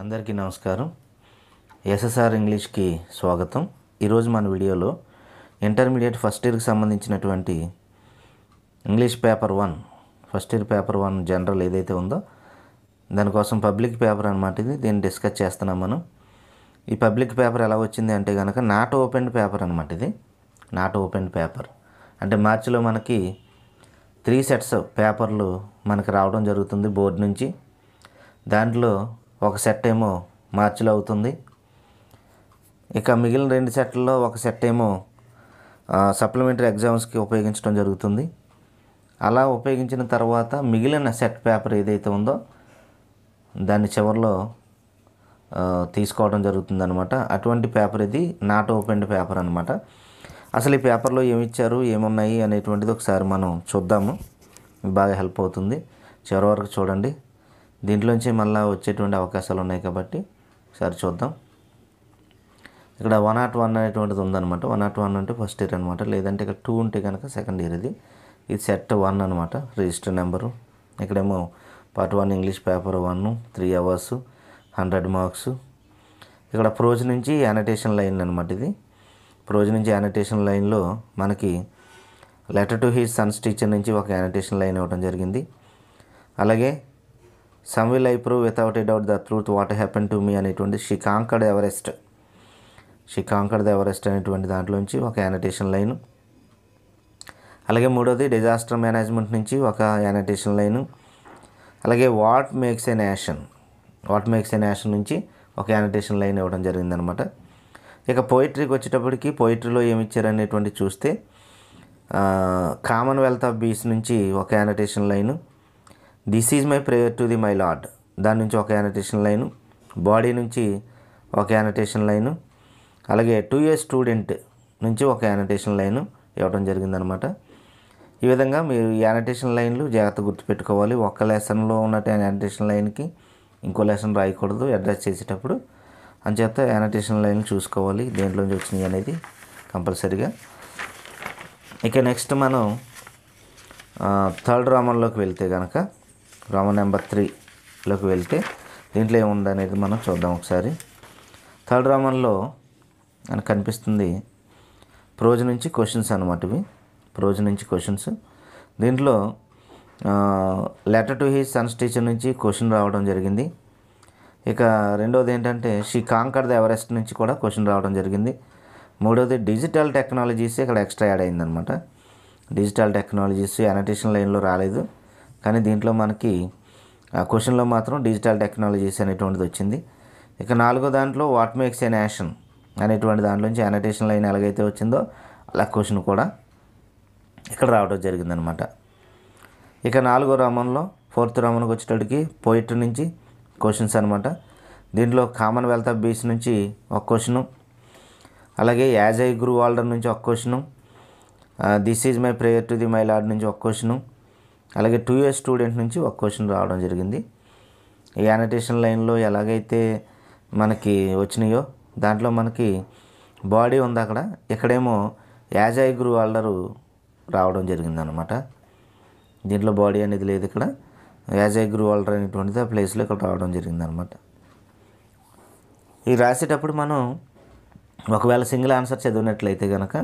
అందరికీ నమస్కారం. ఎస్ఎస్ఆర్ ఇంగ్లీష్కి స్వాగతం. ఈరోజు మన వీడియోలో ఇంటర్మీడియట్ ఫస్ట్ ఇయర్కి సంబంధించినటువంటి English paper 1 first year paper 1 general ఏదైతే ఉందో దానికోసం పబ్లిక్ పేపర్ అనమాట. దీన్ని డిస్కస్ చేస్తున్నాం మనం. ఈ పబ్లిక్ పేపర్ ఎలా వచ్చింది అంటే కనుక నాట్ ఓపెన్ పేపర్ అనమాట. ఇది నాట్ ఓపెన్ పేపర్ అంటే మార్చిలో మనకి 3 సెట్స్ పేపర్లు మనకి రావడం జరుగుతుంది బోర్డు నుంచి. దాంట్లో ఒక సెట్ ఏమో మార్చిలో అవుతుంది. ఇక మిగిలిన 2 సెట్లలో ఒక సెట్ ఏమో సప్లిమెంటరీ ఎగ్జామ్స్కి ఉపయోగించడం జరుగుతుంది. అలా ఉపయోగించిన తర్వాత మిగిలిన సెట్ పేపర్ ఏదైతే ఉందో దాన్ని చివరిలో తీసుకోవడం జరుగుతుంది అనమాట. అటువంటి పేపర్ ఇది నాట్ ఓపెన్ పేపర్ అనమాట. అసలు ఈ పేపర్లో ఏమి ఇచ్చారు, ఏమున్నాయి అనేటువంటిది ఒకసారి మనం చూద్దాము. బాగా హెల్ప్ అవుతుంది. చివరి వరకు చూడండి. దీంట్లోంచి మళ్ళీ వచ్చేటువంటి అవకాశాలు ఉన్నాయి కాబట్టి ఒకసారి చూద్దాం. ఇక్కడ 101 అనేటువంటిది ఉందన్నమాట. 101 అంటే ఫస్ట్ ఇయర్ అనమాట. లేదంటే ఇక్కడ 2 ఉంటే కనుక సెకండ్ ఇయర్. ఇది సెట్ 1 అనమాట, రిజిస్టర్ నెంబరు. ఇక్కడేమో part 1 English paper 1 3 hours 100 marks. ఇక్కడ ప్రోజ్ నుంచి యానటేషన్ లైన్ అనమాట. ఇది ప్రోజ్ నుంచి యానటేషన్ లైన్లో మనకి letter to his sons teacher నుంచి ఒక యానటేషన్ లైన్ ఇవ్వడం జరిగింది. అలాగే some will I prove without a doubt the truth what happen to me అనేటువంటి షీ కాంకర్డ్ ఎవరెస్ట్ అనేటువంటి దాంట్లోంచి ఒక యానటేషన్ లైను. అలాగే మూడోది డిజాస్టర్ మేనేజ్మెంట్ నుంచి ఒక యానటేషన్ లైను. అలాగే వాట్ మేక్స్ ఎ నేషన్ నుంచి ఒక యానటేషన్ లైన్ ఇవ్వడం జరిగిందనమాట. ఇక పోయిటరీకి వచ్చేటప్పటికి పోయిటరీలో ఏమి ఇచ్చారనేటువంటి చూస్తే కామన్వెల్త్ ఆఫ్ బీస్ నుంచి ఒక annotation line. This is my prayer to the my lord దాని నుంచి ఒక యానటేషన్ లైను. బాడీ నుంచి ఒక యానటేషన్ లైను. అలాగే టు ఏ స్టూడెంట్ నుంచి ఒక యానటేషన్ లైను ఇవ్వడం జరిగిందనమాట. ఈ విధంగా మీరు యానటేషన్ లైన్లు జాగ్రత్త గుర్తుపెట్టుకోవాలి. ఒక్క లెసన్లో ఉన్న యానటేషన్ లైన్కి ఇంకో లెసన్ రాయకూడదు అడ్రస్ చేసేటప్పుడు. అంచేత యానటేషన్ లైన్లు చూసుకోవాలి దేంట్లోంచి వచ్చినాయి అనేది కంపల్సరీగా. ఇక నెక్స్ట్ మనం థర్డ్ రోమన్లోకి వెళ్తే కనుక రోమన్ నెంబర్ 3లోకి వెళ్తే దీంట్లో ఏముంది అనేది మనం చూద్దాం ఒకసారి. థర్డ్ రోమన్లో మనకు కనిపిస్తుంది ప్రోజ్ నుంచి క్వశ్చన్స్ అనమాట. ఇవి ప్రోజ్ నుంచి క్వశ్చన్స్. దీంట్లో letter to his sons teacher నుంచి క్వశ్చన్ రావడం జరిగింది. ఇక రెండోది ఏంటంటే షీ కాంకర్డ్ ద ఎవరెస్ట్ నుంచి కూడా క్వశ్చన్ రావడం జరిగింది. మూడోది డిజిటల్ టెక్నాలజీస్ ఇక్కడ ఎక్స్ట్రా యాడ్ అయిందనమాట. డిజిటల్ టెక్నాలజీస్ యానటేషన్ లైన్లో రాలేదు, కానీ దీంట్లో మనకి క్వశ్చన్లో మాత్రం డిజిటల్ టెక్నాలజీస్ అనేటువంటిది వచ్చింది. ఇక నాలుగో దాంట్లో వాట్ మేక్స్ ఏ నేషన్ అనేటువంటి దాంట్లోంచి యానటేషన్ లైన్ ఎలాగైతే వచ్చిందో అలా క్వశ్చన్ కూడా ఇక్కడ రావడం జరిగిందనమాట. ఇక నాలుగో రోమన్లో ఫోర్త్ రోమన్కి వచ్చేటప్పటికి పోయిటరీ నుంచి క్వశ్చన్స్ అనమాట. దీంట్లో కామన్వెల్త్ ఆఫ్ బీస్ నుంచి ఒక క్వశ్చను. అలాగే యాజ్ ఐ గ్రూ ఓల్డర్ నుంచి ఒక question. This is my prayer to the my lord నుంచి ఒక క్వశ్చను. అలాగే టు ఏ స్టూడెంట్ నుంచి ఒక క్వశ్చన్ రావడం జరిగింది. ఈ యానటేషన్ లైన్లో ఎలాగైతే మనకి వచ్చినాయో దాంట్లో మనకి బాడీ ఉంది అక్కడ. ఇక్కడేమో యాజ్ ఐ గ్రూ ఓల్డరు రావడం జరిగిందనమాట. దీంట్లో బాడీ అనేది లేదు. ఇక్కడ యాజ్ ఐ గ్రూ ఓల్డర్ అనేటువంటిది ఆ ప్లేస్లో ఇక్కడ రావడం జరిగిందనమాట. ఇది రాసేటప్పుడు మనం ఒకవేళ సింగిల్ ఆన్సర్ చదివినట్లయితే కనుక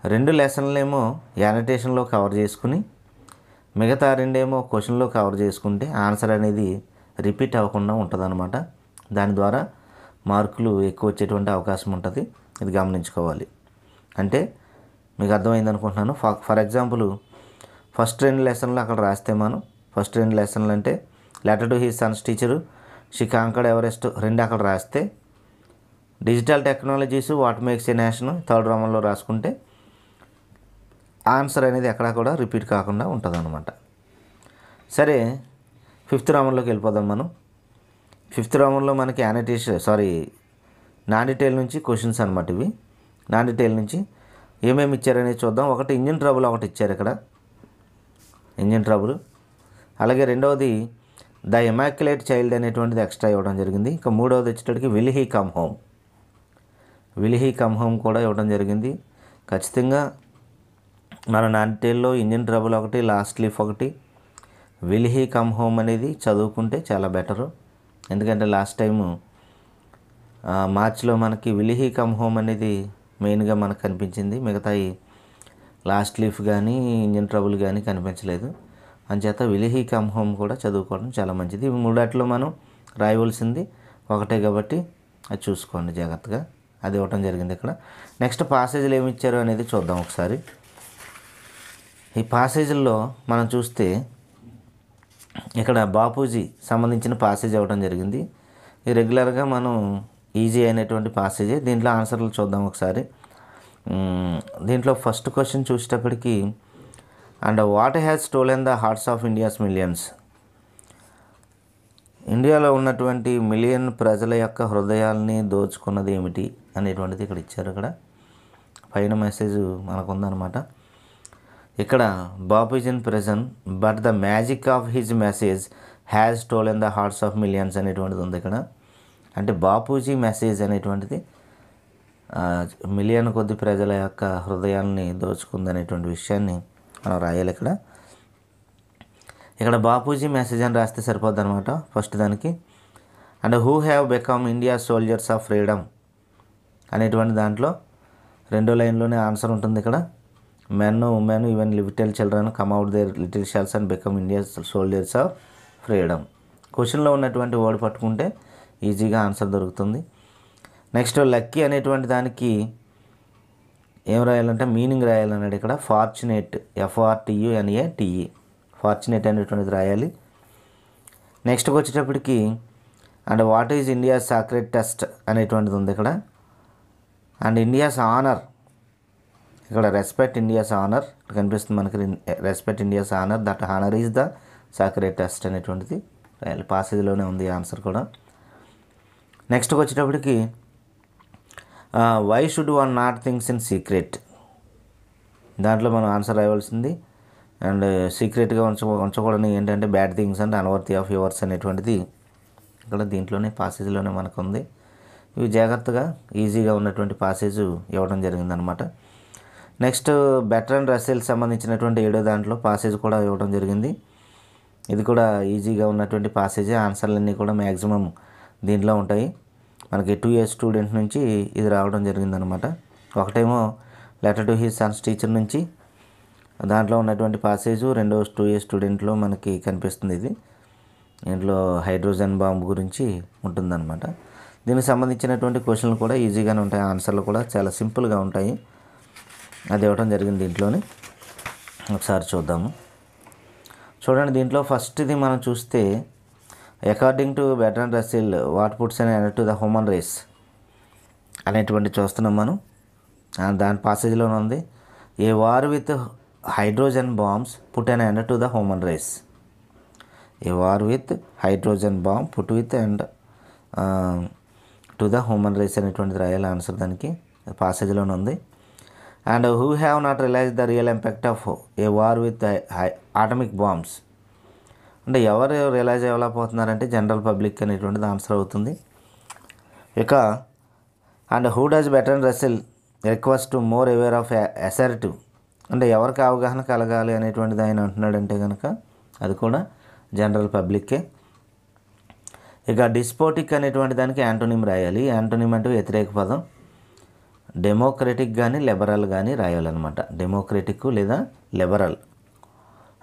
2 లెసన్లేమో యానటేషన్లో కవర్ చేసుకుని మిగతా 2 ఏమో క్వశ్చన్లో కవర్ చేసుకుంటే ఆన్సర్ అనేది రిపీట్ అవ్వకుండా ఉంటుందన్నమాట. దాని ద్వారా మార్కులు ఎక్కువ వచ్చేటువంటి అవకాశం ఉంటుంది. ఇది గమనించుకోవాలి. అంటే మీకు అర్థమైంది అనుకుంటున్నాను. ఫర్ ఎగ్జాంపుల్ ఫస్ట్ 2 లెసన్లు అక్కడ రాస్తే మనం ఫస్ట్ 2 లెసన్లు అంటే letter to his sons teacher she conquered Everest 2 అక్కడ రాస్తే digital technologies what makes a nation third రోమన్లో రాసుకుంటే ఆన్సర్ అనేది ఎక్కడా కూడా రిపీట్ కాకుండా ఉంటుంది అనమాట. సరే, 5th రోమన్లోకి వెళ్ళిపోదాం మనం. 5th రోమన్లో మనకి నాన్ డీటెయిల్ నుంచి క్వశ్చన్స్ అనమాట. ఇవి నాన్ డీటెయిల్ నుంచి ఏమేమి ఇచ్చారనేది చూద్దాం. ఒకటి ఇంజిన్ ట్రబుల్ ఒకటి ఇచ్చారు ఇక్కడ, ఇంజిన్ ట్రబుల్. అలాగే రెండవది ద ఇమాక్యులేట్ చైల్డ్ అనేటువంటిది ఎక్స్ట్రా ఇవ్వడం జరిగింది. ఇక మూడవది వచ్చేటప్పటికి విల్ హీ కమ్ హోమ్ కూడా ఇవ్వడం జరిగింది. ఖచ్చితంగా మన నాన్ డీటెయిల్లో ఇంజిన్ ట్రబుల్ ఒకటి, లాస్ట్ లీఫ్ ఒకటి, విల్ హీ కమ్ హోమ్ అనేది చదువుకుంటే చాలా బెటరు. ఎందుకంటే లాస్ట్ టైము మార్చిలో మనకి విల్ హీ కమ్ హోమ్ అనేది మెయిన్గా మనకు కనిపించింది. మిగతాయి లాస్ట్ లీఫ్ కానీ ఇంజిన్ ట్రబుల్ కానీ కనిపించలేదు. అంచేత విల్ హీ కమ్ హోమ్ కూడా చదువుకోవడం చాలా మంచిది. ఇవి మూడాట్లో మనం రాయవలసింది ఒకటే కాబట్టి అది చూసుకోండి జాగ్రత్తగా. అది ఇవ్వటం జరిగింది ఇక్కడ. నెక్స్ట్ పాసేజీలు ఏమి ఇచ్చారు అనేది చూద్దాం ఒకసారి. ఈ పాసేజీల్లో మనం చూస్తే ఇక్కడ బాపూజీ సంబంధించిన పాసేజ్ ఇవ్వడం జరిగింది. ఈ రెగ్యులర్గా మనం ఈజీ అయినటువంటి పాసేజే. దీంట్లో ఆన్సర్లు చూద్దాం ఒకసారి. దీంట్లో ఫస్ట్ క్వశ్చన్ చూసేటప్పటికి, and what has stolen the hearts of India's millions. ఇండియాలో ఉన్నటువంటి మిలియన్ ప్రజల యొక్క హృదయాల్ని దోచుకున్నది ఏమిటి అనేటువంటిది ఇక్కడ ఇచ్చారు. ఇక్కడ పైన మెసేజ్ మనకు ఉందన్నమాట. ఇక్కడ Bapuji in present but the magic of his message has stolen the hearts of millions అనేటువంటిది ఉంది ఇక్కడ. అంటే బాపూజీ మెసేజ్ అనేటువంటిది మిలియన్ కొద్ది ప్రజల యొక్క హృదయాల్ని దోచుకుందనేటువంటి విషయాన్ని మనం రాయాలి ఇక్కడ. ఇక్కడ బాపూజీ మెసేజ్ అని రాస్తే సరిపోద్ది అనమాట ఫస్ట్ దానికి. And who have become India soldiers of freedom అనేటువంటి దాంట్లో రెండో లైన్లోనే ఆన్సర్ ఉంటుంది ఇక్కడ. Men women even little children come out their little shells and become India soldiers of freedom. క్వశ్చన్లో ఉన్నటువంటి వర్డ్ పట్టుకుంటే ఈజీగా ఆన్సర్ దొరుకుతుంది. నెక్స్ట్ లక్కీ అనేటువంటి దానికి ఏం రాయాలంటే మీనింగ్ రాయాలన్నాడు ఇక్కడ. ఫార్చునేట్, FORTUNATE, ఫార్చునేట్ అనేటువంటిది రాయాలి. నెక్స్ట్కి వచ్చేటప్పటికి and what is India sacred test అనేటువంటిది ఉంది ఇక్కడ. అండ్ ఇండియాస్ ఆనర్, ఇక్కడ రెస్పెక్ట్ ఇండియాస్ ఆనర్ కనిపిస్తుంది మనకి. Respect India's honour, that honour is the sacred test అనేటువంటిది రాయాలి. పాసేజ్లోనే ఉంది ఆన్సర్ కూడా. నెక్స్ట్కి వచ్చేటప్పటికి why should one not things in secret, దాంట్లో మనం ఆన్సర్ రాయవలసింది. అండ్ సీక్రెట్గా ఉంచకూడని ఏంటంటే bad things and unworthy of yours అనేటువంటిది ఇక్కడ దీంట్లోనే పాసేజ్లోనే మనకు ఉంది. ఇవి జాగ్రత్తగా ఈజీగా ఉన్నటువంటి పాసేజ్ ఇవ్వడం జరిగిందనమాట. నెక్స్ట్ బెర్ట్రాండ్ రస్సెల్ సంబంధించినటువంటి 7వ దాంట్లో పాసేజ్ కూడా ఇవ్వడం జరిగింది. ఇది కూడా ఈజీగా ఉన్నటువంటి పాసేజే. ఆన్సర్లన్నీ కూడా మ్యాక్సిమం దీంట్లో ఉంటాయి. మనకి 2 years స్టూడెంట్ నుంచి ఇది రావడం జరిగిందనమాట. ఒకటేమో letter to his sons teacher నుంచి దాంట్లో ఉన్నటువంటి పాసేజు, రెండో 2 years స్టూడెంట్లో మనకి కనిపిస్తుంది. ఇది దీంట్లో హైడ్రోజన్ బాంబు గురించి ఉంటుందన్నమాట. దీనికి సంబంధించినటువంటి క్వశ్చన్లు కూడా ఈజీగానే ఉంటాయి, ఆన్సర్లు కూడా చాలా సింపుల్గా ఉంటాయి. అది ఇవ్వడం జరిగింది దీంట్లోని. ఒకసారి చూద్దాము. చూడండి, దీంట్లో ఫస్ట్ది మనం చూస్తే according to Bertrand Russell what puts an end to the human race అనేటువంటి చూస్తున్నాం మనం. దాని పాసేజ్లోనే ఉంది. A war with hydrogen bombs put an end to the human race. A war with hydrogen bomb put with and to the human race అనేటువంటిది రాయాలి answer దానికి. పాసేజ్లోనే ఉంది. And who have not realise the real impact of a war with atomic bombs, అంటే ఎవరు realise అవ్వలేకపోతున్నారంటే general public అనేటువంటిది answer అవుతుంది. ఇక and who does Bertrand Russell request to more aware of assertive, అంటే ఎవరికి అవగాహన కలగాలి అనేటువంటిది ఆయన అంటున్నాడంటే కనుక అది కూడా జనరల్ పబ్లిక్కే. ఇక డిస్పోటిక్ అనేటువంటి దానికి యాంటోనిమ్ రాయాలి. యాంటోనిమ్ అంటే వ్యతిరేక పదం. డెమోక్రటిక్ కానీ లిబరల్ కానీ రాయాలన్నమాట. డెమోక్రటిక్ లేదా లిబరల్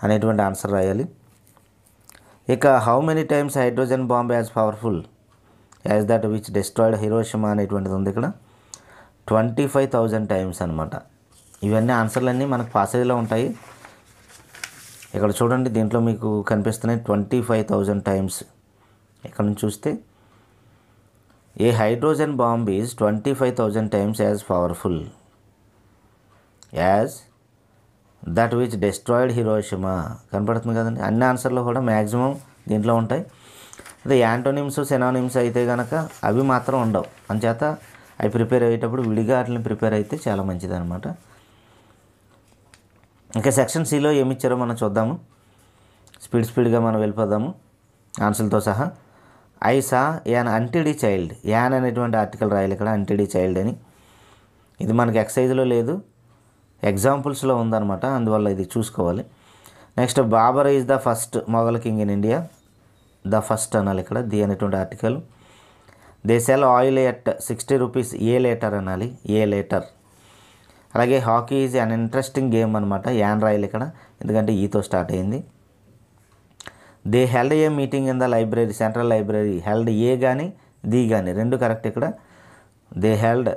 అనేటువంటి ఆన్సర్ రాయాలి. ఇక how many times hydrogen bomb as powerful as that which destroyed Hiroshima అనేటువంటిది ఉంది ఇక్కడ. 25,000 టైమ్స్ అనమాట. ఇవన్నీ ఆన్సర్లన్నీ మనకు పాసేజ్లో ఉంటాయి. ఇక్కడ చూడండి, దీంట్లో మీకు కనిపిస్తున్నాయి 25,000 టైమ్స్. ఇక్కడ నుంచి చూస్తే a hydrogen bomb is 25,000 times as powerful as that which destroyed Hiroshima కనపడుతుంది కదండి. అన్ని ఆన్సర్లు కూడా మ్యాక్సిమం దీంట్లో ఉంటాయి. అదే యాంటోనిమ్స్ సినానిమ్స్ అయితే కనుక అవి మాత్రం ఉండవు. అంచేత అవి ప్రిపేర్ అయ్యేటప్పుడు విడిగా వాటిని ప్రిపేర్ అయితే చాలా మంచిది అనమాట. ఇంకా సెక్షన్ సిలో ఏమి ఇచ్చారో మనం చూద్దాము. స్పీడ్గా మనం వెళ్ళిపోదాము ఆన్సర్లతో సహా. I saw an untidy child. An అనేటువంటి ఆర్టికల్ రాయాలి ఇక్కడ, అంటిడి చైల్డ్ అని. ఇది మనకి ఎక్సైజ్లో లేదు, ఎగ్జాంపుల్స్లో ఉందన్నమాట, అందువల్ల ఇది చూసుకోవాలి. Next Babar is the first Mughal king in India. The first అనాలి ఇక్కడ, ది అనేటువంటి article. They sell oil at 60 rupees a litre అనాలి, ఏ లీటర్. అలాగే hockey is an interesting game అనమాట, యాన్ రాయల్ ఇక్కడ, ఎందుకంటే ఈతో స్టార్ట్ అయింది. They held a meeting in the library, central library. Held a కానీ ది కానీ రెండు కరెక్ట్ ఇక్కడ. They held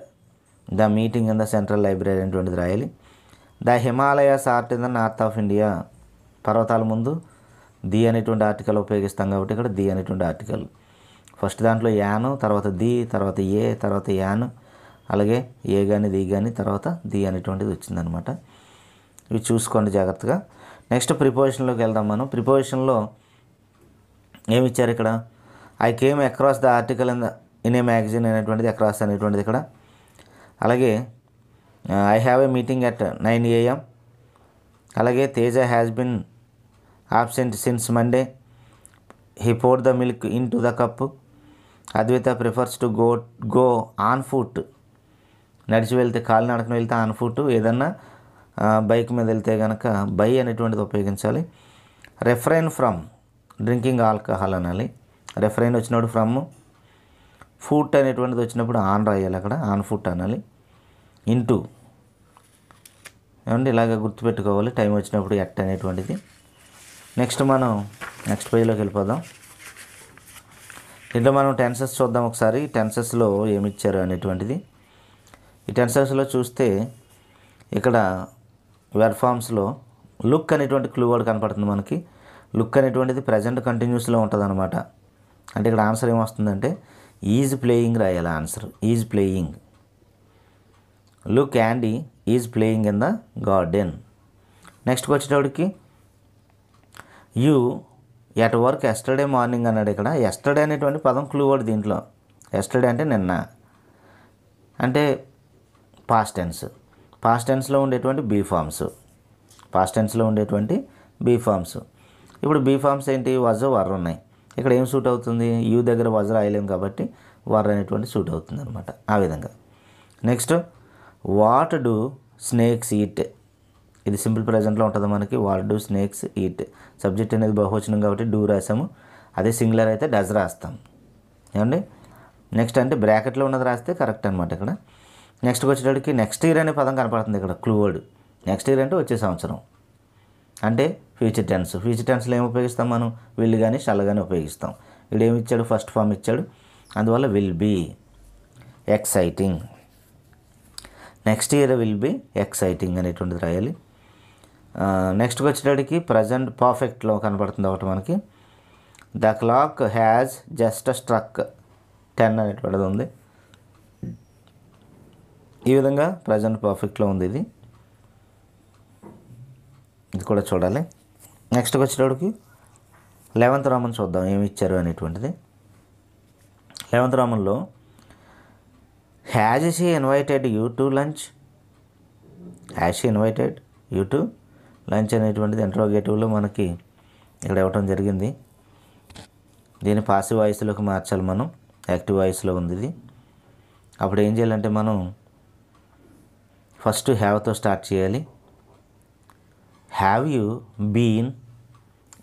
the meeting in the central library అనేటువంటిది రాయాలి. The Himalayas art in the north of India. పర్వతాల ముందు ది అనేటువంటి ఆర్టికల్ ఉపయోగిస్తాం కాబట్టి ఇక్కడ ది అనేటువంటి ఆర్టికల్. ఫస్ట్ దాంట్లో యాను, తర్వాత ది, తర్వాత ఏ, తర్వాత యాను, అలాగే ఏ కానీ ది కానీ తర్వాత ది అనేటువంటిది వచ్చిందనమాట. ఇవి చూసుకోండి జాగ్రత్తగా. నెక్స్ట్ ప్రిపోజిషన్లోకి వెళ్దాం మనం. ప్రిపోజిషన్లో ఏమి ఇచ్చారు ఇక్కడ, I came across the article in a magazine అనేటువంటిది అక్రాస్ అనేటువంటిది ఇక్కడ. అలాగే I have a meeting at 9 AM. అలాగే Teja has been absent since Monday, he poured the milk in to the cup. Advaita prefers to go on foot. నడిచి వెళ్తే, కాలినడకన వెళ్తే on foot, ఏదన్నా బైక్ మీద వెళ్తే కనుక బై అనేటువంటిది ఉపయోగించాలి. రెఫ్రైన్ ఫ్రమ్ డ్రింకింగ్ ఆల్కహాల్ అనాలి. రెఫ్రైన్ వచ్చినప్పుడు ఫ్రమ్, ఫుట్ అనేటువంటిది వచ్చినప్పుడు ఆన్ రాయాలి అక్కడ, ఆన్ ఫుట్ అనాలి. ఇంటూ ఏమండి ఇలాగ గుర్తుపెట్టుకోవాలి టైం వచ్చినప్పుడు ఎట్ అనేటువంటిది. నెక్స్ట్ మనం నెక్స్ట్ పేజ్లోకి వెళ్ళిపోదాం. దీంట్లో మనం టెన్సెస్ చూద్దాం ఒకసారి. టెన్సెస్లో ఏమి ఇచ్చారు అనేటువంటిది. ఈ టెన్సెస్లో చూస్తే ఇక్కడ వెర్బ్ ఫామ్స్లో లుక్ అనేటువంటి క్లూ వర్డ్ కనపడుతుంది మనకి. లుక్ అనేటువంటిది ప్రజెంట్ కంటిన్యూస్లో ఉంటుంది అనమాట. అంటే ఇక్కడ ఆన్సర్ ఏమొస్తుందంటే ఈజ్ ప్లేయింగ్ రాయాలి. Answer is playing. Look Andy is playing in the garden. నెక్స్ట్కి వచ్చేటప్పటికి you at work yesterday morning అన్నాడు ఇక్కడ. ఎస్టర్డే అనేటువంటి పదం క్లూ వర్డ్ దీంట్లో. ఎస్టర్డే అంటే నిన్న, అంటే పాస్ట్ టెన్స్. పాస్ట్ టెన్స్లో ఉండేటువంటి బీ ఫామ్స్, పాస్ట్ టెన్స్లో ఉండేటువంటి బీ ఫామ్స్. ఇప్పుడు బీ ఫామ్స్ ఏంటి, వజ్ వర్ ఉన్నాయి. ఇక్కడ ఏం సూట్ అవుతుంది, యూ దగ్గర వజ్ రాయలేం కాబట్టి వర్ అనేటువంటి సూట్ అవుతుంది అనమాట. ఆ విధంగా next what do snakes eat. ఇది సింపుల్ ప్రజెంట్లో ఉంటుంది మనకి. What do snakes eat. Subject అనేది బహువచనం కాబట్టి డూ రాసాము. అదే సింగులర్ అయితే డజ్ రాస్తాం. ఏమండి నెక్స్ట్ అంటే బ్రాకెట్లో ఉన్నది రాస్తే కరెక్ట్ అనమాట ఇక్కడ. నెక్స్ట్కి వచ్చేటప్పటికి నెక్స్ట్ ఇయర్ అనే పదం కనపడుతుంది ఇక్కడ క్లూ వర్డ్. నెక్స్ట్ ఇయర్ అంటే వచ్చే సంవత్సరం, అంటే ఫ్యూచర్ టెన్స్. ఫ్యూచర్ టెన్స్లో ఏమి ఉపయోగిస్తాం మనం, విల్ కానీ షల్ కానీ ఉపయోగిస్తాం. ఇక్కడ ఏమి ఇచ్చాడు, ఫస్ట్ ఫామ్ ఇచ్చాడు, అందువల్ల will be exciting. Next year will be exciting అనేటువంటిది రాయాలి. నెక్స్ట్కి వచ్చేటప్పటికి ప్రజెంట్ పర్ఫెక్ట్లో కనపడుతుంది ఒకటి మనకి. The clock has just struck 10 అనేటువంటిది ఉంది. ఈ విధంగా ప్రజెంట్ పర్ఫెక్ట్లో ఉంది ఇది. ఇది కూడా చూడాలి. నెక్స్ట్కి వచ్చేటప్పటికి 11th రోమన్ చూద్దాం ఏమి ఇచ్చారు అనేటువంటిది. 11th రోమన్లో has she invited you to lunch. Has she invited you to lunch అనేటువంటిది ఇంట్రోగేటివ్లో మనకి ఇక్కడ ఇవ్వటం జరిగింది. దీన్ని పాసివ్ వాయిస్లోకి మార్చాలి మనం. యాక్టివ్ వాయిస్లో ఉంది ఇది. అప్పుడు ఏం చేయాలంటే మనం ఫస్ట్ హ్యావ్తో స్టార్ట్ చేయాలి. Have you been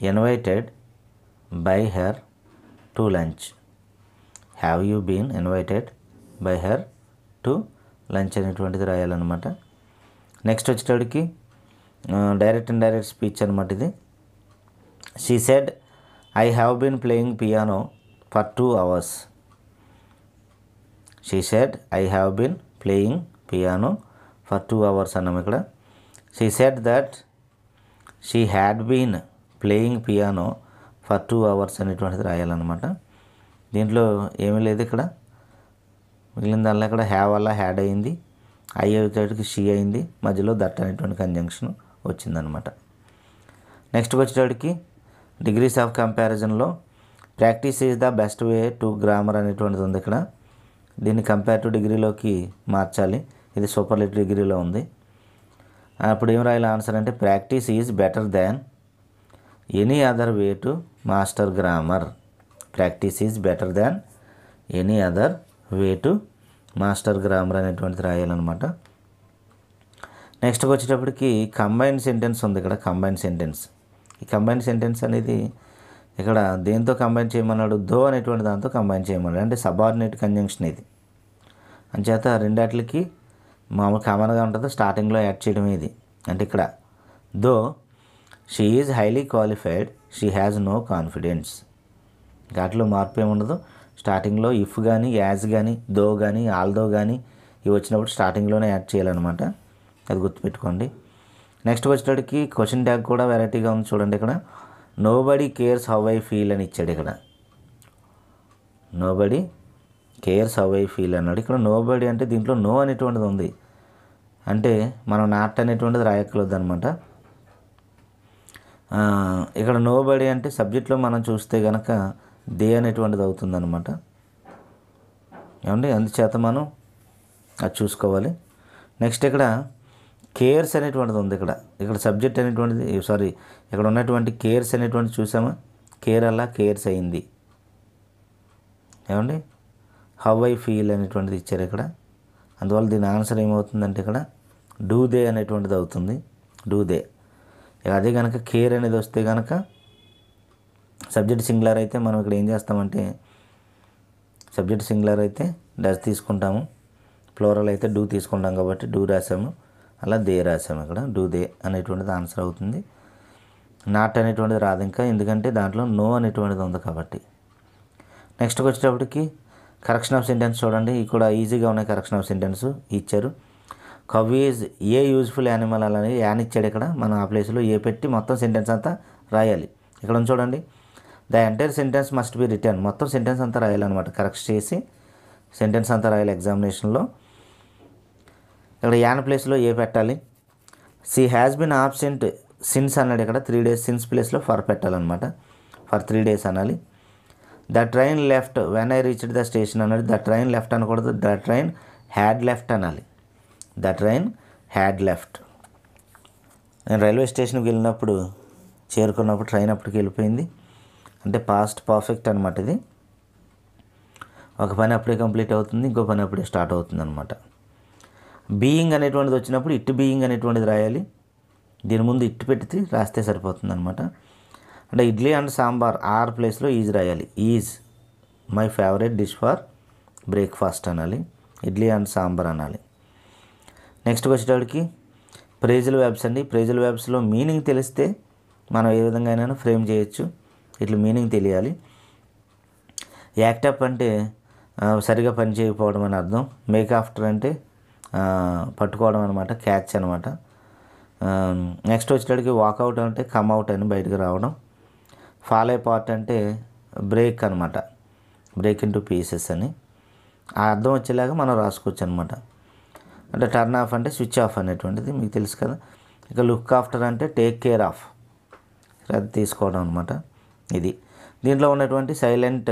invited by her to lunch. Have you been invited by her to lunch అనేటువంటిది రాయాలన్నమాట. నెక్స్ట్ వచ్చేటప్పటికి డైరెక్ట్ అండ్ డైరెక్ట్ స్పీచ్ అనమాట ఇది. She said I have been playing piano for 2 hours. She said I have been playing piano for 2 hours అన్నాము ఇక్కడ. She said that she had been playing piano for 2 hours అనేటువంటిది రాయాలన్నమాట. దీంట్లో ఏమీ లేదు ఇక్కడ. మిగిలిన దానిలో ఇక్కడ హ్యావ్ వల్ల హ్యాడ్ అయింది, ఐ వచ్చేటికి షీ అయింది, మధ్యలో దట్ అనేటువంటి కంజంక్షన్ వచ్చిందనమాట. నెక్స్ట్ వచ్చేటప్పటికి డిగ్రీస్ ఆఫ్ కంపారిజన్లో practice is the best way to grammar అనేటువంటిది ఉంది ఇక్కడ. దీన్ని కంపేర్ టు డిగ్రీలోకి మార్చాలి. ఇది సూపర్లేటివ్ డిగ్రీలో ఉంది. అప్పుడు ఏం రాయాలి ఆన్సర్ అంటే practice is better than any other way to master grammar. Practice is better than any other way to master grammar అనేటువంటిది రాయాలన్నమాట. నెక్స్ట్కి వచ్చేటప్పటికి కంబైన్డ్ సెంటెన్స్ ఉంది ఇక్కడ. కంబైన్డ్ సెంటెన్స్, ఈ కంబైన్డ్ సెంటెన్స్ అనేది ఇక్కడ దేంతో కంబైన్ చేయమన్నాడు, దో అనేటువంటి దాంతో కంబైన్ చేయమన్నాడు. అంటే సబార్డినేట్ కంజంక్షన్ ఇది. అంచేత రెండాటికి మామూలు కామన్గా ఉంటుంది, స్టార్టింగ్లో యాడ్ చేయడం ఇది. అంటే ఇక్కడ though she is highly qualified she has no confidence. వాటిలో మార్పు ఏముండదు. స్టార్టింగ్లో ఇఫ్ కానీ యాజ్ కానీ దో కానీ ఆల్దో కానీ ఇవి వచ్చినప్పుడు స్టార్టింగ్లోనే యాడ్ చేయాలన్నమాట. అది గుర్తుపెట్టుకోండి. నెక్స్ట్ వచ్చేటప్పటికి క్వశ్చన్ ట్యాగ్ కూడా వెరైటీగా ఉంది చూడండి. ఇక్కడ nobody cares how I feel అని ఇచ్చాడు. ఇక్కడ nobody cares how I feel అన్నాడు. ఇక్కడ నోబడీ అంటే దీంట్లో నో అనేటువంటిది ఉంది. అంటే మనం నాట్ అనేటువంటిది రాయక్కర్లేదు అనమాట. ఇక్కడ నోబడీ అంటే సబ్జెక్ట్లో మనం చూస్తే కనుక దే అనేటువంటిది అవుతుందన్నమాట. ఏమండి, అందుచేత మనం అది చూసుకోవాలి. నెక్స్ట్ ఇక్కడ కేర్స్ అనేటువంటిది ఉంది. ఇక్కడ సబ్జెక్ట్ అనేటువంటిది ఇక్కడ ఉన్నటువంటి కేర్స్ అనేటువంటిది చూసామా, కేర్ అలా కేర్స్ అయింది. ఏమండి, హౌ ఐ ఫీల్ అనేటువంటిది ఇచ్చారు ఇక్కడ. అందువల్ల దీని ఆన్సర్ ఏమవుతుందంటే ఇక్కడ డూ దే అనేటువంటిది అవుతుంది. Do they. అదే కనుక కేర్ అనేది వస్తే కనుక సబ్జెక్ట్ సింగులర్ అయితే మనం ఇక్కడ ఏం చేస్తామంటే సబ్జెక్ట్ సింగులర్ అయితే డస్ తీసుకుంటాము, ప్లోరల్ అయితే డూ తీసుకుంటాం కాబట్టి డూ రాసాము, అలా దే రాసాము. ఇక్కడ డూ దే అనేటువంటిది ఆన్సర్ అవుతుంది. నాట్ అనేటువంటిది రాదు ఇంకా, ఎందుకంటే దాంట్లో నో అనేటువంటిది ఉంది కాబట్టి. నెక్స్ట్కి వచ్చేటప్పటికి కరెక్షన్ ఆఫ్ సెంటెన్స్ చూడండి. ఇవి కూడా ఈజీగా ఉన్నాయి. కరెక్షన్ ఆఫ్ సెంటెన్స్ ఇచ్చారు. కవ్ ఈజ్ ఏ యూజ్ఫుల్ యానిమల్ అని యాన్ ఇచ్చాడు. ఇక్కడ మనం ఆ ప్లేస్లో ఏ పెట్టి మొత్తం సెంటెన్స్ అంతా రాయాలి. ఇక్కడ చూడండి, the entire sentence must be return. మొత్తం సెంటెన్స్ అంతా రాయాలన్నమాట. కరెక్ట్ చేసి సెంటెన్స్ అంతా రాయాలి ఎగ్జామినేషన్లో. ఇక్కడ యాన్ ప్లేస్లో ఏ పెట్టాలి. She has been absent since అన్నాడు. ఇక్కడ 3 days సిన్స్ ప్లేస్లో ఫర్ పెట్టాలన్నమాట. ఫర్ 3 days అనాలి. The train left when I reached the station అన్నాడు. ద ట్రైన్ లెఫ్ట్ అనకూడదు, ద ట్రైన్ హ్యాడ్ లెఫ్ట్ అనాలి. The train had left. నేను రైల్వే స్టేషన్కి వెళ్ళినప్పుడు చేరుకున్నప్పుడు ట్రైన్ అప్పటికి వెళ్ళిపోయింది. అంటే పాస్ట్ పర్ఫెక్ట్ అనమాట. ఇది ఒక పని అప్పుడే కంప్లీట్ అవుతుంది, ఇంకో పని అప్పుడే స్టార్ట్ అవుతుంది అనమాట. బీయింగ్ అనేటువంటిది వచ్చినప్పుడు ఇట్ బీయింగ్ అనేటువంటిది రాయాలి. దీని ముందు ఇట్ పెట్టి రాస్తే సరిపోతుంది అనమాట. అంటే ఇడ్లీ అండ్ సాంబార్ ఆర్ ప్లేస్లో ఈజ్ రాయాలి. Is my favourite dish for breakfast అనాలి. ఇడ్లీ అండ్ సాంబార్ అనాలి. నెక్స్ట్ వచ్చేటప్పటికి ప్రేజల్ వెబ్స్ అండి. ప్రేజల్ వెబ్స్లో మీనింగ్ తెలిస్తే మనం ఏ విధంగా అయినా ఫ్రేమ్ చేయొచ్చు. ఇట్లా మీనింగ్ తెలియాలి. యాక్ట్ అప్ అంటే సరిగా పని చేయకపోవడం అని అర్థం. మేక్ ఆఫ్టర్ అంటే పట్టుకోవడం అనమాట, క్యాచ్ అనమాట. నెక్స్ట్ వచ్చేటప్పటికి వాకౌట్ అంటే కమ్ అవుట్ అని బయటకు రావడం. ఫాల్ అపార్ట్ అంటే బ్రేక్ అనమాట, బ్రేక్ ఇంటూ పీసెస్ అని. ఆ అర్థం వచ్చేలాగా మనం రాసుకోవచ్చు అనమాట. అంటే టర్న్ ఆఫ్ అంటే స్విచ్ ఆఫ్ అనేటువంటిది మీకు తెలుసు కదా. ఇక లుక్ ఆఫ్టర్ అంటే టేక్ కేర్ ఆఫ్, శ్రద్ధ తీసుకోవడం అనమాట. ఇది దీంట్లో ఉన్నటువంటి సైలెంట్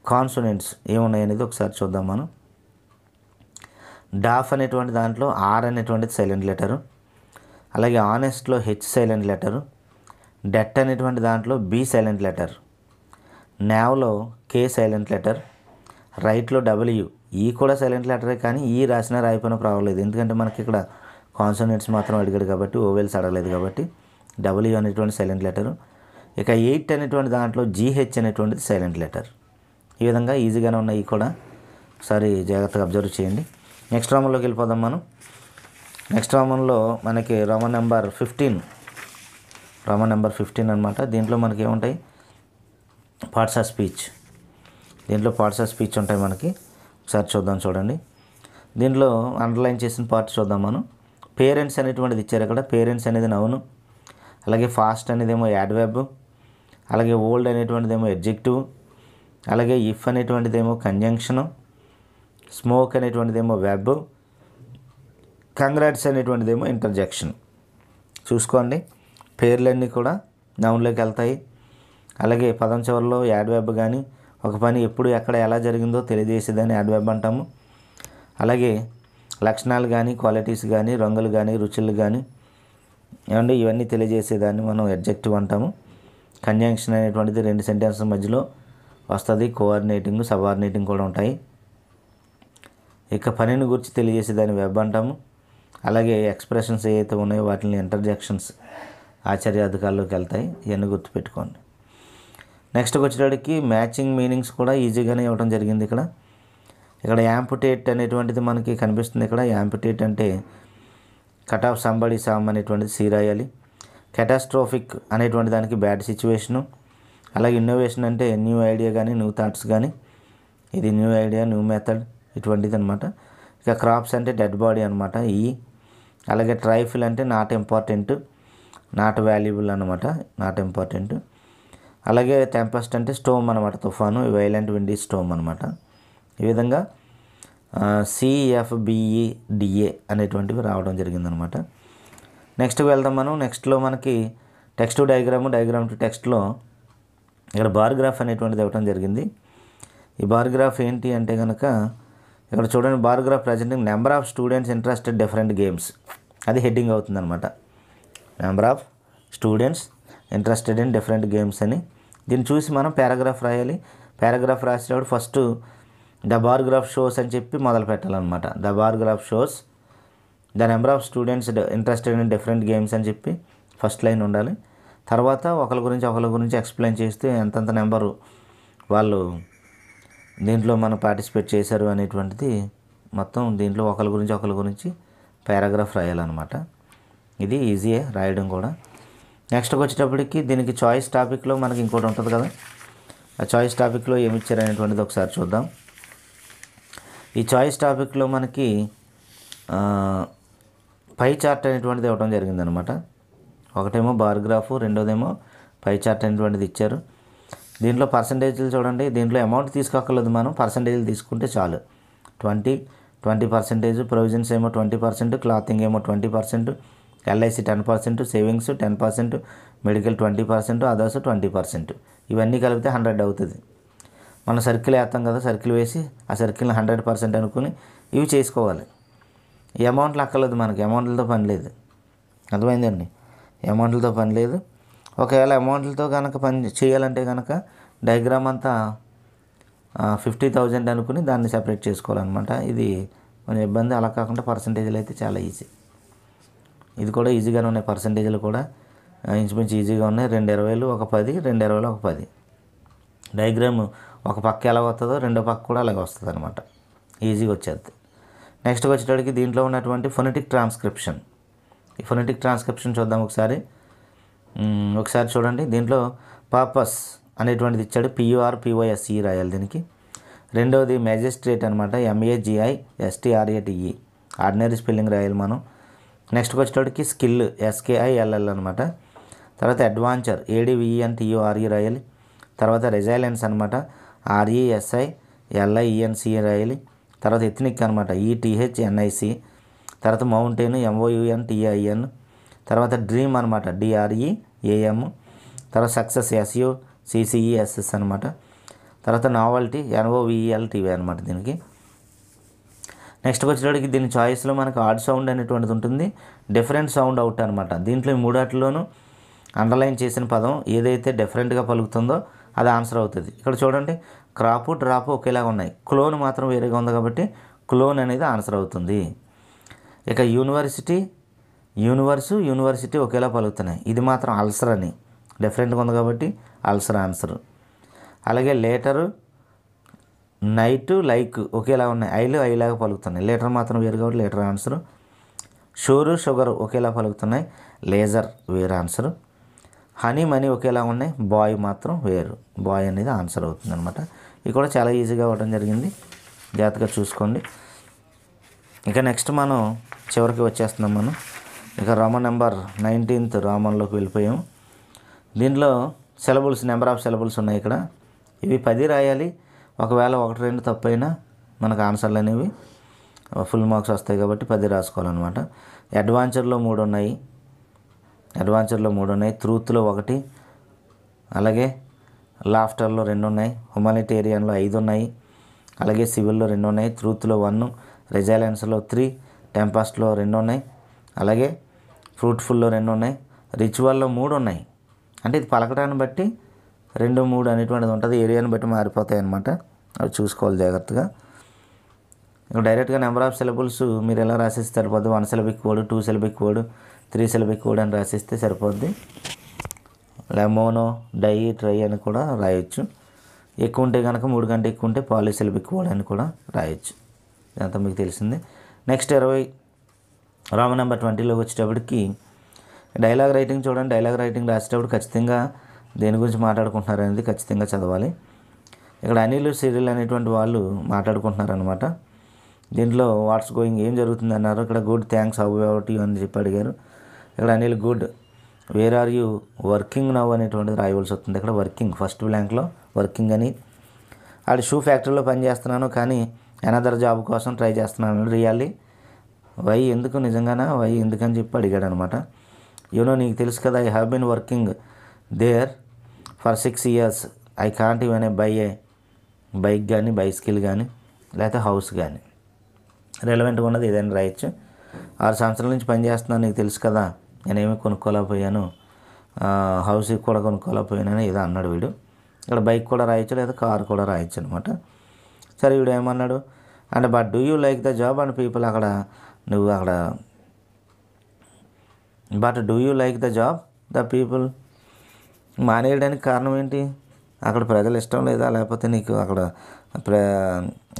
కాన్సోనెంట్స్ ఏమున్నాయి అనేది ఒకసారి చూద్దాం మనం. డాఫ్ అనేటువంటి దాంట్లో ఆర్ అనేటువంటిది సైలెంట్ లెటరు. అలాగే ఆనెస్ట్లో హెచ్ సైలెంట్ లెటరు. డెట్ అనేటువంటి దాంట్లో బి సైలెంట్ లెటర్. నావ్లో కే సైలెంట్ లెటర్. రైట్లో డబ్ల్యూ, ఈ కూడా సైలెంట్ లెటరే, కానీ ఈ రాసినా రాయిపోయినా పర్వాలేదు, ఎందుకంటే మనకి ఇక్కడ కాన్సోనెంట్స్ మాత్రం అడిగాడు కాబట్టి, ఓవెల్స్ అడగలేదు కాబట్టి డబ్ల్యూ అనేటువంటి సైలెంట్ లెటరు. ఇక 8 అనేటువంటి దాంట్లో జీహెచ్ అనేటువంటిది సైలెంట్ లెటర్. ఈ విధంగా ఈజీగానే ఉన్నాయి. ఈ కూడా ఒకసారి జాగ్రత్తగా అబ్జర్వ్ చేయండి. నెక్స్ట్ రోమన్లోకి వెళ్ళిపోదాం మనం. నెక్స్ట్ రోమన్లో మనకి రోమన్ నెంబర్ 15 అనమాట. దీంట్లో మనకి ఏముంటాయి, పార్ట్స్ ఆఫ్ స్పీచ్. దీంట్లో పార్ట్స్ ఆఫ్ స్పీచ్ ఉంటాయి మనకి. ఒకసారి చూద్దాం చూడండి. దీంట్లో అండర్లైన్ చేసిన పార్ట్ చూద్దాం మనం. పేరెంట్స్ అనేటువంటిది ఇచ్చారు ఇక్కడ. పేరెంట్స్ అనేది నౌను. అలాగే ఫాస్ట్ అనేదేమో యాడ్వర్బ్. అలాగే ఓల్డ్ అనేటువంటిదేమో ఎడ్జెక్టివ్. అలాగే ఇఫ్ అనేటువంటిదేమో కంజంక్షను. స్మోక్ అనేటువంటిదేమో వెబ్. కంగ్రాట్స్ అనేటువంటిదేమో ఇంటర్జెక్షన్. చూసుకోండి, పేర్లన్నీ కూడా నౌన్లోకి వెళ్తాయి. అలాగే పదం చివరిలో యాడ్వర్బ్ కానీ ఒక పని ఎప్పుడు ఎక్కడ ఎలా జరిగిందో తెలియజేసేదాన్ని యాడ్వర్బ్ అంటాము. అలాగే లక్షణాలు కానీ క్వాలిటీస్ కానీ రంగులు కానీ రుచులు కానీ ఏమండి ఇవన్నీ తెలియజేసేదాన్ని మనం ఎడ్జెక్టివ్ అంటాము. కంజంక్షన్ అనేటువంటిది 2 సెంటెన్సెస్ మధ్యలో వస్తుంది. కోఆర్డినేటింగ్, సబార్డినేటింగ్ కూడా ఉంటాయి. ఇక పనిని గురించి తెలియజేసేదాన్ని వెబ్ అంటాము. అలాగే ఎక్స్ప్రెషన్స్ ఏవైతే ఉన్నాయో వాటిని ఇంటర్జెక్షన్స్ ఆశ్చర్యార్థకాల్లోకి వెళ్తాయి. ఇవన్నీ గుర్తుపెట్టుకోండి. నెక్స్ట్కి వచ్చేటప్పటికి మ్యాచింగ్ మీనింగ్స్ కూడా ఈజీగానే ఇవ్వడం జరిగింది. ఇక్కడ యాంపుటేట్ అనేటువంటిది మనకి కనిపిస్తుంది. ఇక్కడ యాంపుటేట్ అంటే కట్ ఆఫ్ సంబడి సామ్ అనేటువంటిది సి రాయాలి. కెటాస్ట్రోఫిక్ అనేటువంటి దానికి బ్యాడ్ సిచ్యువేషను. అలాగే ఇన్నోవేషన్ అంటే న్యూ ఐడియా కానీ న్యూ థాట్స్ కానీ, ఇది న్యూ ఐడియా న్యూ మెథడ్ ఇటువంటిది అనమాట. ఇక క్రాప్స్ అంటే డెడ్ బాడీ అనమాట ఈ. అలాగే ట్రైఫిల్ అంటే నాట్ ఇంపార్టెంట్, నాట్ వాల్యుబుల్ అనమాట, నాట్ ఇంపార్టెంట్. అలాగే టెంపెస్ట్ అంటే స్టోమ్ అనమాట, తుఫాను, వైలెంట్ విండీ స్టోమ్ అనమాట. ఈ విధంగా CFBEDA అనేటువంటివి రావడం జరిగిందనమాట. నెక్స్ట్కి వెళ్దాం మనం. నెక్స్ట్లో మనకి text to diagram, diagram to టెక్స్ట్లో ఇక్కడ బార్ గ్రాఫ్ అనేటువంటిది ఇవ్వడం జరిగింది. ఈ బార్ గ్రాఫ్ ఏంటి అంటే కనుక ఇక్కడ చూడండి, bar graph presenting number of students interested different games, అది హెడ్డింగ్ అవుతుంది అనమాట. Number of students interested in different games అని. దీన్ని చూసి మనం పారాగ్రాఫ్ రాయాలి. పారాగ్రాఫ్ రాసేటప్పుడు first the bar graph shows అని చెప్పి మొదలు పెట్టాలన్నమాట. The bar graph shows the number of students interested in different games అని చెప్పి ఫస్ట్ లైన్ ఉండాలి. తర్వాత ఒకరి గురించి ఎక్స్ప్లెయిన్ చేస్తూ ఎంతంత నెంబరు వాళ్ళు దీంట్లో మనం పార్టిసిపేట్ చేశారు అనేటువంటిది మొత్తం దీంట్లో ఒకరి గురించి పారాగ్రాఫ్ రాయాలన్నమాట. ఇది ఈజీయే రాయడం కూడా. నెక్స్ట్కి వచ్చేటప్పటికి దీనికి చాయిస్ టాపిక్లో మనకి ఇంకోటి ఉంటుంది కదా, ఆ చాయిస్ టాపిక్లో ఏమి ఇచ్చారు అనేటువంటిది ఒకసారి చూద్దాం. ఈ చాయిస్ టాపిక్లో మనకి పై చార్ట్ అనేటువంటిది ఇవ్వడం జరిగిందనమాట. ఒకటేమో బార్ గ్రాఫ్, రెండోదేమో పై చార్ట్ అనేటువంటిది ఇచ్చారు. దీంట్లో పర్సంటేజ్లు చూడండి, దీంట్లో అమౌంట్ తీసుకోక్కర్లేదు, మనం పర్సంటేజ్లు తీసుకుంటే చాలు. 20% ప్రొవిజన్స్ ఏమో 20%, క్లాతింగ్ ఏమో 20%, LIC 10%, సేవింగ్స్ 10%, మెడికల్ 20%, అదర్స్ 20%. ఇవన్నీ కలిపితే 100 అవుతుంది. మనం సర్కిల్ వేస్తాం కదా, సర్కిల్ వేసి ఆ సర్కిల్ని 100% అనుకుని ఇవి చేసుకోవాలి. ఈ అమౌంట్లు అక్కర్లేదు మనకి, అమౌంట్లతో పని లేదు. అర్థమైందండి, అమౌంట్లతో పని లేదు. ఒకవేళ అమౌంట్లతో కనుక పని చేయాలంటే కనుక డయాగ్రామ్ అంతా 50,000 అనుకుని దాన్ని సెపరేట్ చేసుకోవాలన్నమాట. ఇది కొంచెం ఇబ్బంది. అలా కాకుండా పర్సంటేజ్లు అయితే చాలా ఈజీ. ఇది కూడా ఈజీగానే ఉన్నాయి, పర్సంటేజ్లు కూడా ఇంచుమించు ఈజీగా ఉన్నాయి. 220, ఒక 10, 220, ఒక 10. డయాగ్రామ్ ఒక పక్క ఎలా వస్తుందో రెండో పక్క కూడా అలాగే వస్తుంది అనమాట, ఈజీగా వచ్చేది. నెక్స్ట్కి వచ్చేటప్పటికి దీంట్లో ఉన్నటువంటి ఫొనెటిక్ ట్రాన్స్క్రిప్షన్. ఈ ఫొనెటిక్ ట్రాన్స్క్రిప్షన్ చూద్దాం ఒకసారి చూడండి. దీంట్లో పర్పస్ అనేటువంటిది ఇచ్చాడు, PURPOSE రాయాలి దీనికి. రెండవది మ్యాజిస్ట్రేట్ అనమాట, MAGISTRATE, ఆర్డినరీ స్పెల్లింగ్ రాయాలి మనం. నెక్స్ట్కి వచ్చేటప్పటికి స్కిల్, SKILL అనమాట. తర్వాత అడ్వాంచర్, ADVENTURE రాయాలి. తర్వాత రెజైలెన్స్ అనమాట, RESILIENC రాయాలి. తర్వాత ఎథ్నిక్ అనమాట, ETHNIC. తర్వాత మౌంటైన్, MOUNTAIN. తర్వాత డ్రీమ్ అనమాట, DREAM. తర్వాత సక్సెస్, SUCCESS అనమాట. తర్వాత నావల్టీ, NOVELTY అనమాట దీనికి. నెక్స్ట్కి వచ్చేటప్పటికి దీని చాయిస్లో మనకు ఆడ్ సౌండ్ అనేటువంటిది ఉంటుంది, డిఫరెంట్ సౌండ్ అవుట్ అనమాట. దీంట్లో ఈ మూడాటిలోనూ అండర్లైన్ చేసిన పదం ఏదైతే డిఫరెంట్గా పలుకుతుందో అది ఆన్సర్ అవుతుంది. ఇక్కడ చూడండి, క్రాపు డ్రాపు ఒకేలాగా ఉన్నాయి, క్లోన్ మాత్రం వేరేగా ఉంది కాబట్టి క్లోన్ అనేది ఆన్సర్ అవుతుంది. ఇక యూనివర్సిటీ ఒకేలా పలుకుతున్నాయి, ఇది మాత్రం అల్సర్ అని డిఫరెంట్గా ఉంది కాబట్టి అల్సర్ ఆన్సర్. అలాగే లేటరు, నైట్, లైక్ ఒకేలా ఉన్నాయి, ఐలాగా పలుకుతున్నాయి, లీటర్ మాత్రం వేరు కాబట్టి లీటర్ ఆన్సరు. షుగర్ ఒకేలా పలుకుతున్నాయి, లేజర్ వేరు ఆన్సరు. హనీ, మనీ ఒకేలా ఉన్నాయి, బాయ్ మాత్రం వేరు, బాయ్ అనేది ఆన్సర్ అవుతుంది అనమాట. ఇది కూడా చాలా ఈజీగా అవ్వడం జరిగింది, జాగ్రత్తగా చూసుకోండి. ఇక నెక్స్ట్ మనం చివరికి వచ్చేస్తున్నాం. మనం ఇక రోమన్ నెంబర్ 19th రోమన్లోకి వెళ్ళిపోయాం. దీంట్లో సిలబుల్స్, నెంబర్ ఆఫ్ సిలబుల్స్ ఉన్నాయి ఇక్కడ. ఇవి 10 రాయాలి. ఒకవేళ 1-2 తప్పు అయినా మనకు ఆన్సర్లు అనేవి ఫుల్ మార్క్స్ వస్తాయి కాబట్టి 10 రాసుకోవాలన్నమాట. అడ్వాంచర్లో 3 ఉన్నాయి, ట్రూత్లో 1, అలాగే లాఫ్టర్లో 2 ఉన్నాయి, హ్యుమానిటేరియన్లో 5 ఉన్నాయి, అలాగే సివిల్లో 2 ఉన్నాయి, ట్రూత్లో 1, రెజైలెన్స్లో 3, టెంపస్ట్లో 2 ఉన్నాయి, అలాగే ఫ్రూట్ఫుల్లో 2 ఉన్నాయి, రిచువల్లో 3 ఉన్నాయి. అంటే ఇది పలకడాన్ని బట్టి 2, 3 అనేటువంటిది ఉంటుంది, ఏరియాని బట్టి మారిపోతాయి అన్నమాట. అవి చూసుకోవాలి జాగ్రత్తగా. డైరెక్ట్గా నెంబర్ ఆఫ్ సిలబుల్స్ మీరు ఎలా రాసిస్తే సరిపోద్ది, 1 syllabic word, 2 syllabic word, 3 syllabic word అని రాసిస్తే సరిపోద్ది. మోనో, డై, ట్రై అని కూడా రాయొచ్చు. ఎక్కువ ఉంటే కనుక 3 కంటే ఎక్కువ ఉంటే పాలీసిలబిక్ వర్డ్ అని కూడా రాయొచ్చు. ఇదంతా మీకు తెలిసిందే. నెక్స్ట్ 20 రాంగ్ నెంబర్ 20లోకి వచ్చేటప్పటికి డైలాగ్ రైటింగ్ చూడండి. డైలాగ్ రైటింగ్ రాసేటప్పుడు ఖచ్చితంగా దేని గురించి మాట్లాడుకుంటున్నారు అనేది ఖచ్చితంగా చదవాలి. ఇక్కడ అనిల్, సిరిల్ అనేటువంటి వాళ్ళు మాట్లాడుకుంటున్నారనమాట. దీంట్లో వాట్స్ గోయింగ్, ఏం జరుగుతుంది అన్నారు. ఇక్కడ good, thanks, how about you అని చెప్పి అడిగారు. ఇక్కడ Anil good, where are you working now అనేటువంటిది రాయవలసి వస్తుంది. ఇక్కడ వర్కింగ్ ఫస్ట్ బ్లాంక్లో వర్కింగ్ అని. ఆడు షూ ఫ్యాక్టరీలో పనిచేస్తున్నాను కానీ అనదర్ జాబ్ కోసం ట్రై చేస్తున్నాను. రియల్లీ, వై, ఎందుకు, నిజంగానా, వై ఎందుకని చెప్పి అడిగాడు అనమాట. నీకు తెలుసు కదా, I have been working there for 6 years. I can't even buy a bike కానీ, బైసికల్ కానీ, లేకపోతే హౌస్ కానీ. రెలవెంట్గా ఉన్నది ఏదైనా రాయొచ్చు. 6 సంవత్సరాల నుంచి పనిచేస్తున్నాను, నీకు తెలుసు కదా, నేనేమి కొనుక్కోలేకపోయాను, హౌస్ కూడా కొనుక్కోలేకపోయాను ఏదో అన్నాడు వీడు. ఇక్కడ బైక్ కూడా రాయొచ్చు, లేదా కార్ కూడా రాయొచ్చు అనమాట. సరే, వీడు ఏమన్నాడు అంటే, but do you like the job and people, అక్కడ నువ్వు అక్కడ but do you like the job the people, మానేయడానికి కారణం ఏంటి? అక్కడ ప్రజలు ఇష్టం లేదా, లేకపోతే నీకు అక్కడ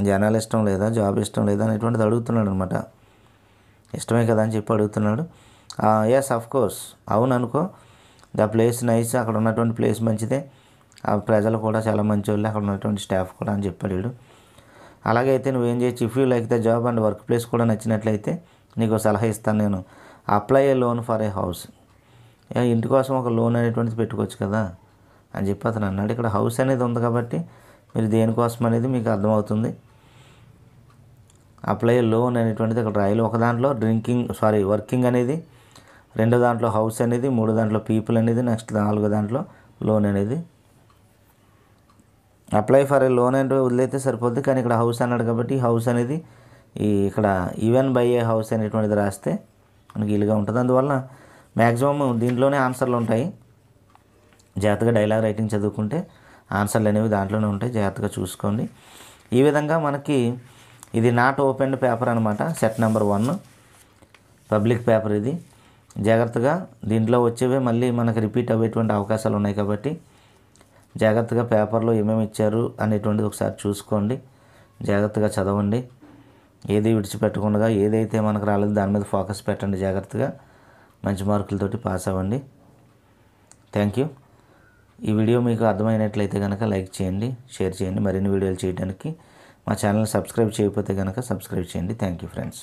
జనాలు ఇష్టం లేదా, జాబ్ ఇష్టం లేదా అనేటువంటిది అడుగుతున్నాడు అనమాట. ఇష్టమే కదా అని చెప్పి అడుగుతున్నాడు. ఎస్, ఆఫ్ కోర్స్, అవును అనుకో, ద ప్లేస్ నైస్, అక్కడ ఉన్నటువంటి ప్లేస్ మంచిదే, ఆ ప్రజలు కూడా చాలా మంచి వాళ్ళు, అక్కడ ఉన్నటువంటి స్టాఫ్ కూడా అని చెప్పాడు వీడు. అలాగైతే నువ్వేం చేయొచ్చు, if you like the job and work place కూడా నచ్చినట్లయితే నీకు సలహా ఇస్తాను నేను. Apply A loan for a house, ఇంటి కోసం ఒక లోన్ అనేటువంటిది పెట్టుకోవచ్చు కదా అని చెప్పి అతను అన్నాడు. ఇక్కడ హౌస్ అనేది ఉంది కాబట్టి మీరు దేనికోసం అనేది మీకు అర్థమవుతుంది. అప్లై లోన్ అనేటువంటిది ఇక్కడ రాయాలి. ఒక దాంట్లో వర్కింగ్ అనేది, రెండో దాంట్లో హౌస్ అనేది, మూడో దాంట్లో పీపుల్ అనేది, నెక్స్ట్ 4వ దాంట్లో లోన్ అనేది. అప్లై ఫర్ ఏ లోన్ అంటే వదిలేస్తే సరిపోద్ది, కానీ ఇక్కడ హౌస్ అన్నాడు కాబట్టి హౌస్ అనేది ఇక్కడ ఈవెన్ బై ఏ హౌస్ అనేటువంటిది రాస్తే మనకి వీలుగా ఉంటుంది. అందువల్ల మ్యాక్సిమం దీంట్లోనే ఆన్సర్లు ఉంటాయి. జాగ్రత్తగా డైలాగ్ రైటింగ్ చదువుకుంటే ఆన్సర్లు అనేవి దాంట్లోనే ఉంటాయి, జాగ్రత్తగా చూసుకోండి. ఈ విధంగా మనకి ఇది నాట్ ఓపెన్ పేపర్ అనమాట. సెట్ నెంబర్ 1 పబ్లిక్ పేపర్ ఇది. జాగ్రత్తగా దీంట్లో వచ్చేవే మళ్ళీ మనకు రిపీట్ అయ్యేటువంటి అవకాశాలు ఉన్నాయి కాబట్టి జాగ్రత్తగా పేపర్లో ఏమేమి ఇచ్చారు అనేటువంటిది ఒకసారి చూసుకోండి, జాగ్రత్తగా చదవండి. ఏది విడిచిపెట్టకుండా ఏదైతే మనకు రాలేదో దాని మీద ఫోకస్ పెట్టండి. జాగ్రత్తగా మంచి మార్కులతోటి పాస్ అవ్వండి. Thank you. ఈ వీడియో మీకు అర్థమైనట్లయితే కనుక లైక్ చేయండి, షేర్ చేయండి. మరిన్ని వీడియోలు చేయడానికి మా ఛానల్ సబ్స్క్రైబ్ చేయకపోతే కనుక సబ్స్క్రైబ్ చేయండి. Thank you friends.